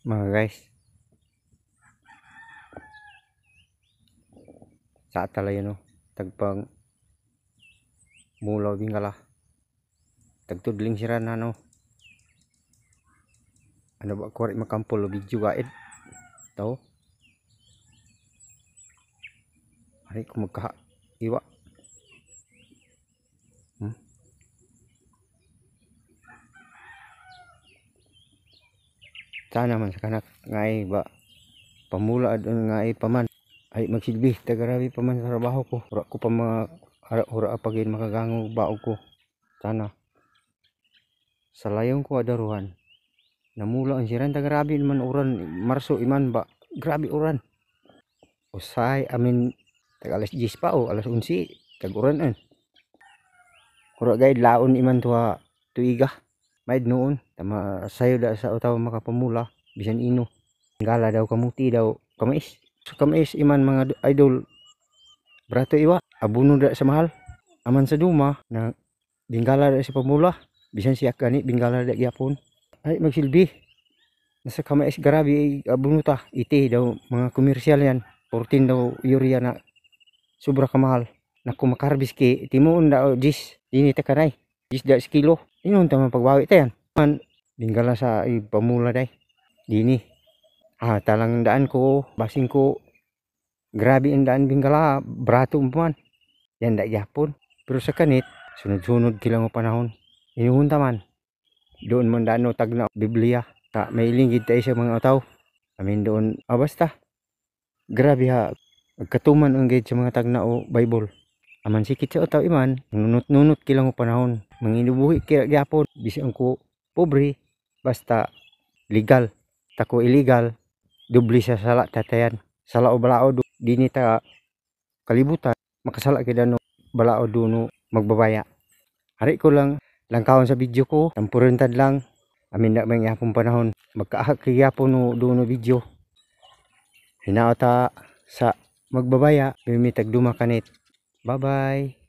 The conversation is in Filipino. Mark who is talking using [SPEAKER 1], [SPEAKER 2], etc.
[SPEAKER 1] mga guys, sa talayo no tagpang mulaw bingala tagtudling sira na no ano ba kuwari makampol video gaid tao hari ko magka iwa sana man sa kanak ngay ba pamula adun ngay paman ay magsilbi tagarabi paman sa trabaho ko ura ko pa mga ura pagin makagango baog ko sana sa layong ko adaruhan namula ang siran tagarabi man uran Marso iman ba grabe uran usay amin tag alas 10 pa o alas 11 tag uran ura gaid laon iman tuwa tuiga maid noon tama sayo da sa utaw makapamula bisan ino gala daw kamuti daw kamais so kamais iman mga idol brato iwa abuno da sa mahal aman sa duma na bingala da sa pamula bisan siya gani bingala da gyapon ay magsilbi nasa kamais grabe abuno ta iti daw mga komersyal yan 14 daw urea na sobra kamahal naku makarbis ki timuon daw 10 dini ta kanay 10 da kilo inon ta man pagbawi ta yan man bingala sa pamula day dini talang daan ko basing ko grabe ang daan bingala brato man yan da gyapon pero sa kanit sunod-sunod kilang panahon inuhunta man doon man daan no tagna Biblia ta may linggid tayo sa mga utaw amin doon basta grabe ha katuman ang gate sa mga tagna o Bible aman sikit sa utaw iman nunot-nunot kilang panahon manginubuhi kaya gyapon bisan ko pobre basta legal tako illegal dubli sa sala tatayan sala o balao dini ta kalibutan makasala kita no balao duno magbabaya hari ko lang langkawon sa video ko tampurentad lang amin na may yapon panahon magkaahak kay yapon no duno video hinaota sa magbabaya may tagduma kanit bye bye.